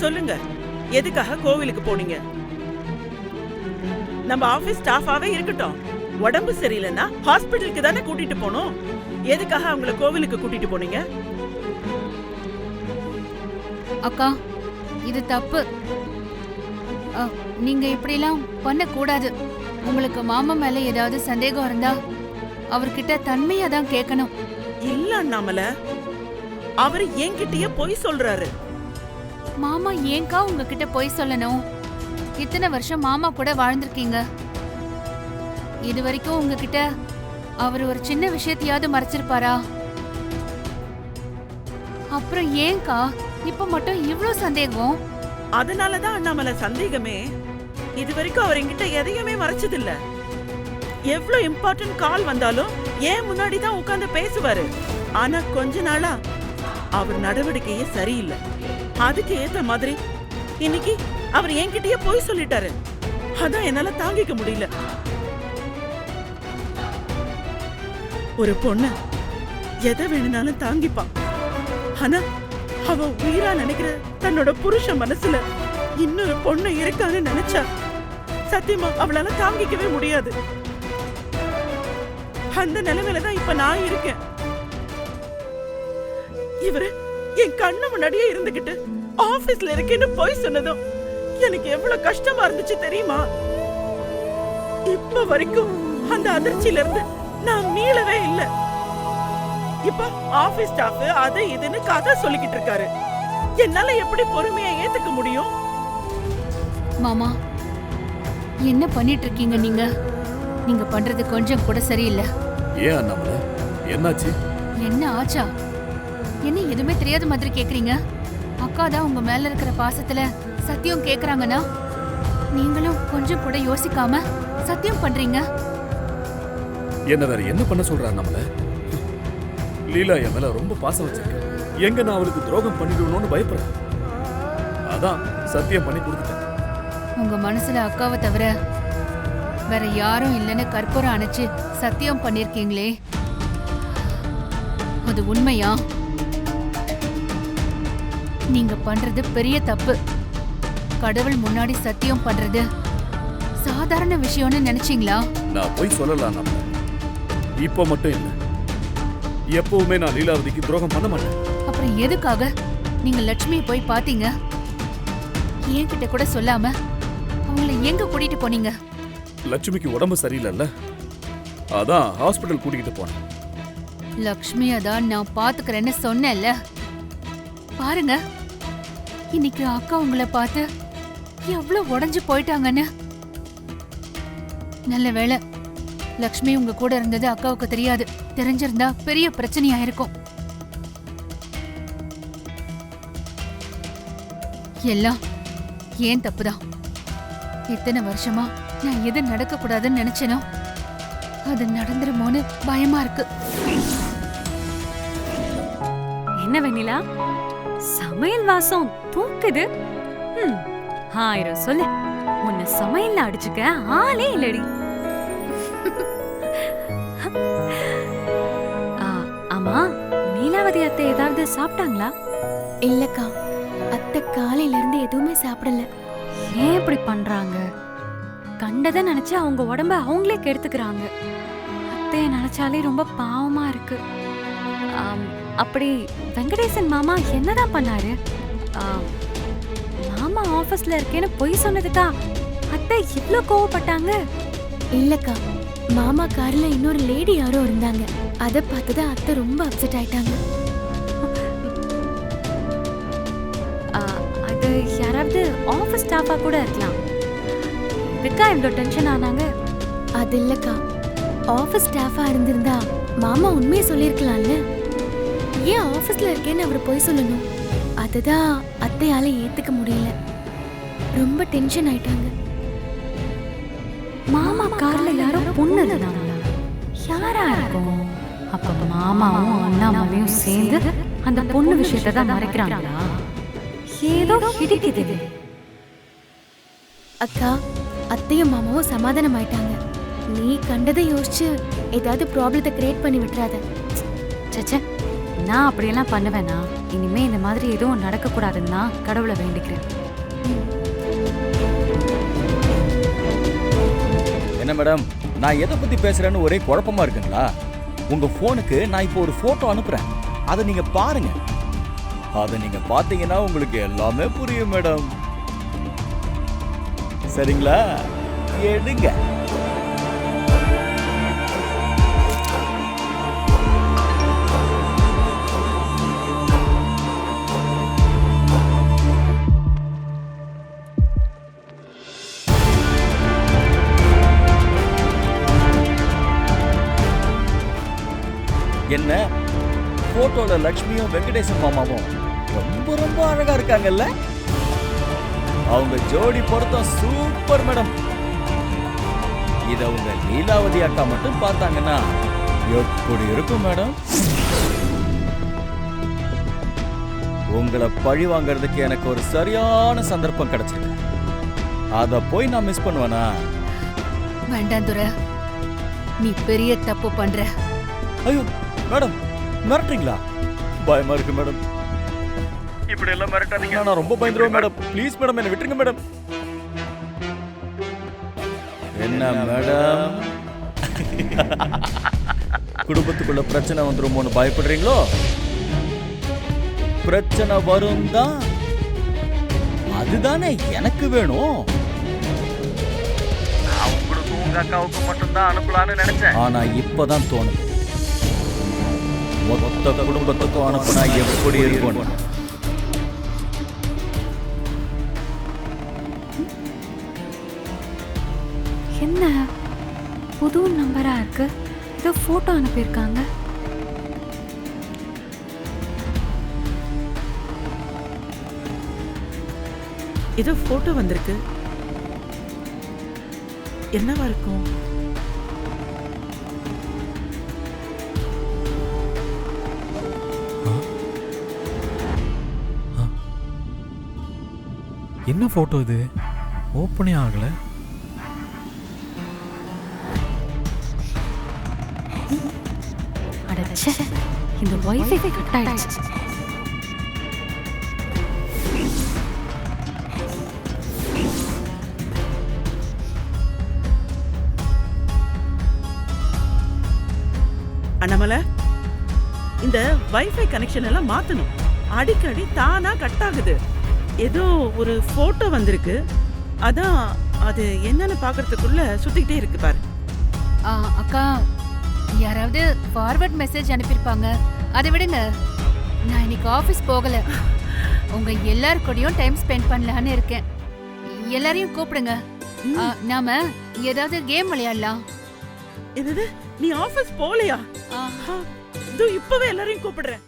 சொல்லுங்க, எதுக்காக கோவிலுக்கு போனீங்க? நம்ம ஆபீஸ் ஸ்டாஃபாவே இருக்கட்டும், உடம்பு சரியில்லைன்னா ஹாஸ்பிட்டலுக்கு தானே கூட்டிட்டு போனோம். எதுக்காக அவங்கள கோவிலுக்கு கூட்டிட்டு போனீங்க? அக்கா, இது தப்பு. நீங்க இப்படி எல்லாம் பண்ண கூடாது. உங்களுக்கு மாமா மேல ஏதாவது சந்தேகம் இருந்தா அவர்கிட்ட தன்மையா தான் கேட்கணும். இல்ல அண்ணாமலை, அவரு என்கிட்டயே பொய் சொல்றாரு. மாமா ஏங்கா உங்ககிட்ட பொய் சொல்லணும்? இத்தனை வருஷம் மாமா கூட வாழ்ந்திருக்கீங்க. இது வரைக்கும் உங்ககிட்ட அவர் ஒரு சின்ன விஷயத்தையாவது மறைச்சிருப்பாரா? அப்புறம் ஏங்கா இப்ப மட்டும் இவ்ளோ சந்தேகம்? அதனாலதான் அண்ணாமலை சந்தேகமே. இது வரைக்கும் அவர் என்கிட்ட எதையுமே மறைச்சது இல்ல. எவ்வளவு இம்பார்ட்டன்ட் கால் வந்தாலும் ஏன் முன்னாடி தான் உட்கார்ந்து பேசுவாரு. ஆனா கொஞ்ச நாளா அவர் நடவடிக்கையே சரியில்லை. அதுக்கு ஏத்த மாதிரி இன்னைக்கு அவர் என்கிட்டயே போய் சொல்லிட்டாரு. அதான் என்னால தாங்கிக்க முடியல. ஒரு பொண்ணு எதை வேணும்னாலும் தாங்கிப்பான். ஆனா அவ உயிரா நினைக்கிற தன்னோட புருஷ மனசுல இன்னொரு பொண்ணு இருக்கான்னு நினைச்சா சத்தியமா அவளால தாங்கிக்கவே முடியாது. அந்த நிலைமையிலதான் இப்ப நான் இருக்கேன். இவரு என் கண்ணு முன்னாடியே இருந்துகிட்டு ஆபீஸ்ல இருக்கேன்னு போய் சொன்னதும் எனக்கு எவ்வளவு கஷ்டமா இருந்துச்சு தெரியுமா? இப்ப வரைக்கும் அந்த அதிர்ச்சியில இருந்து நான் மீளவே இல்ல. இப்ப ஆபீஸ் ஸ்டாஃப் அதை இதுன்னு கதை சொல்லிக்கிட்டு இருக்காரு. என்னால எப்படி பொறுமையா ஏத்துக்க முடியும்? மாமா, என்ன பண்ணிட்டு இருக்கீங்க நீங்க? நீங்க பண்றது கொஞ்சம் கூட சரியில்லை. ஏன் அண்ணாமலை, என்னாச்சு? என்ன ஆச்சா? என்ன எதுவுமே தெரியாத மாதிரி கேக்குறீங்க? அக்கா தான் உங்க மேல இருக்கிற பாசத்துல சத்தியம் கேக்குறாங்கன்னா நீங்களும் கொஞ்சம் கூட யோசிக்காம சத்தியம் பண்றீங்க. என்ன வேற என்ன பண்ண சொல்ற அண்ணாமலை? லீலா என் மேல ரொம்ப பாசம் வச்சிருக்க. எங்க நான் அவளுக்கு துரோகம் பண்ணிடுவோம்னு பயப்படுறேன். அதான் சத்தியம் பண்ணி கொடுத்துட்டேன். உங்க மனசுல அக்காவை தவிர வேற யாரும் இல்லைன்னு கற்பூரம் அணைச்சு சத்தியம் பண்ணிருக்கீங்களே, அது உண்மையா? நீங்க பண்றது பெரிய தப்பு. கடவுள் முன்னாடி சத்தியம் பண்றது சாதாரண விஷயம்னு நினைச்சீங்களா? நான் போய் சொல்லலாம் நம்ம. இப்ப மட்டும் இல்ல, எப்பவுமே நான் லீலாவதிக்கு துரோகம் பண்ண மாட்டேன். அப்புறம் எதுக்காக நீங்க லட்சுமியை போய் பாத்தீங்க? என்கிட்ட கூட சொல்லாம அவங்களை எங்க கூட்டிட்டு போனீங்க? லட்சுமிக்கு உடம்பு சரியில்லைல்ல, அதான் ஹாஸ்பிட்டல் கூட்டிகிட்டு போனேன். லக்ஷ்மியை தான் நான் பாத்துக்கிறேன்னு சொன்னேன்ல. பாருங்க, இன்னைக்கு அக்கா உங்களை பார்த்து எவ்வளவு உடைஞ்சு போயிட்டாங்கன்னு. நல்ல வேளை லக்ஷ்மி உங்க கூட இருந்தது அக்காவுக்கு தெரியாது. தெரிஞ்சிருந்தா பெரிய பிரச்சனையா இருக்கும். எல்லாம் ஏன் தப்புதான். இத்தனை வருஷமா நான் எது நடக்க கூடாதுன்னு நினைச்சேனோ அது நடந்துருமோன்னு பயமா இருக்கு. என்ன வெண்ணிலா, சமையல் வாசம் தூக்குது. 1000 சொல்லு, உன்னை சமையல்ல அடிச்சுக்க ஆளே இல்லடி. ஆமா, நீலாவதி அத்தை ஏதாவது சாப்பிட்டாங்களா? இல்லக்கா, அத்தை காலையில இருந்து எதுவுமே சாப்பிடல. ஏன் இப்படி பண்றாங்க? கண்டதை நினைச்சு அவங்க உடம்ப அவங்களே கெடுத்துக்கிறாங்க. அத்தைய நினைச்சாலே ரொம்ப பாவமா இருக்கு. அப்படி வெங்கடேசன் மாமா என்னதான் பண்ணாரு? மாமா ஆபீஸ்ல இருக்கேன்னு பொய் சொன்னதுக்கா அத்தை இவ்ளோ கோவப்பட்டாங்க? இல்லக்கா, மாமா கார்ல இன்னொரு லேடி யாரோ இருந்தாங்க. அத பார்த்துதான் அத்தை ரொம்ப அப்செட் ஆயிட்டாங்க. அது யாராவது ஆபீஸ் ஸ்டாஃபா கூட இருக்கலாம். இதுக்கா இவ்வளோ டென்ஷன் ஆனாங்க? அது இல்லக்கா, ஆபீஸ் ஸ்டாஃபா இருந்திருந்தா மாமா உண்மையை சொல்லிருக்கலாம்ல. ஏன் ஆபீஸ்ல இருக்கேன்னு அவர் போய் சொல்லணும்? அதுதான் அத்தையால ஏத்துக்க முடியல. ரொம்ப டென்ஷன் ஆயிட்டாங்க. மாமா கார்ல யாரோ பொண்ணு இருந்தாங்களா? யாரா இருக்கும்? அப்ப மாமாவும் அண்ணாமாவையும் சேர்ந்து அந்த பொண்ணு விஷயத்தை தான் மறைக்கிறாங்களா? ஏதோ இடிக்குது. அக்கா, அத்தையும் மாமாவும் சமாதானம் ஆயிட்டாங்க. நீ கண்டதை யோசிச்சு ஏதாவது ப்ராப்ளத்தை கிரியேட் பண்ணி விட்டுறாத. சச்சே, நான் அப்படியெல்லாம் பண்ணுவேனா? இனிமே இந்த மாதிரி எதுவும் நடக்கக்கூடாதுன்னு தான் கடவுளை வேண்டிக்கிறேன். என்ன மேடம், நான் எதை பத்தி பேசுறேன்னு ஒரே குழப்பமா இருக்குங்களா? உங்க போனுக்கு நான் இப்போ ஒரு போட்டோ அனுப்புறேன், அதை நீங்க பாருங்க. அதை நீங்க பாத்தீங்கன்னா உங்களுக்கு எல்லாமே புரியும் மேடம். சரிங்களா? எடுங்க. என்ன போட்டோல லட்சுமியும் வெங்கடேசன் மாமாவும் ரொம்ப ரொம்ப அழகா இருக்காங்கல்ல? அவங்க ஜோடி பொருத்தம் சூப்பர் மேடம். இத உங்க லீலாவதி அக்கா மட்டும் பார்த்தாங்கன்னா எப்படி இருக்கும் மேடம்? உங்களை பழி வாங்கறதுக்கு எனக்கு ஒரு சரியான சந்தர்ப்பம் கிடைச்சிருக்கு. அத போய் நான் மிஸ் பண்ணுவேனா? வேண்டாம் துரை, நீ பெரிய தப்பு பண்ற. ஐயோ மேடம், மிரட்டுறீங்களா? பயமா இருக்கு மேடம். இப்படி எல்லாம் மிரட்டாதீங்க, நான் ரொம்ப பயந்துருவேன் மேடம். ப்ளீஸ் மேடம், என்ன விட்டுருங்க மேடம். என்ன மேடம், குடும்பத்துக்குள்ள பிரச்சனை வந்துருமோன்னு பயப்படுறீங்களோ? பிரச்சனை வரும் தான், அதுதானே எனக்கு வேணும். நான் உங்களுக்கு உங்க அக்காவுக்கு மட்டும்தான் அனுப்பலான்னு நினைச்சேன். ஆனா இப்பதான் தோணுது, மொத்த குடும்பத்துக்கும் அனுப்புனா எப்படி இருக்கும்? என்ன புது நம்பரா இருக்கு? ஏதோ போட்டோ அனுப்பியிருக்காங்க. ஏதோ போட்டோ வந்திருக்கு. என்னவா இருக்கும்? என்ன போட்டோ இது? ஓப்பனே ஆகல. அடச்சே, இந்த வைஃபை கட் ஆயிடுச்சு. அண்ணாமலை, இந்த வைஃபை கனெக்ஷன் எல்லாம் மாத்தணும். அடிக்கடி தானா கட் ஆகுது. ஏதோ ஒரு போட்டோ வந்திருக்கு, அதான் அது என்னன்னு பாக்குறதுக்குள்ள சுத்திக்கிட்டே இருக்கு பாரு. அக்கா, யாராவது ஃபார்வர்ட் மெசேஜ் அனுப்பியிருப்பாங்க, அதை விடுங்க. நான் இன்னைக்கு ஆஃபீஸ் போகல. உங்க எல்லார் கூடயும் டைம் ஸ்பெண்ட் பண்ணலான்னு இருக்கேன். எல்லாரையும் கூப்பிடுங்க, நாம ஏதாவது கேம் விளையாடலாம். என்னது, நீ ஆபீஸ் போகலையா? இதோ இப்பவே எல்லாரையும் கூப்பிடுறேன்.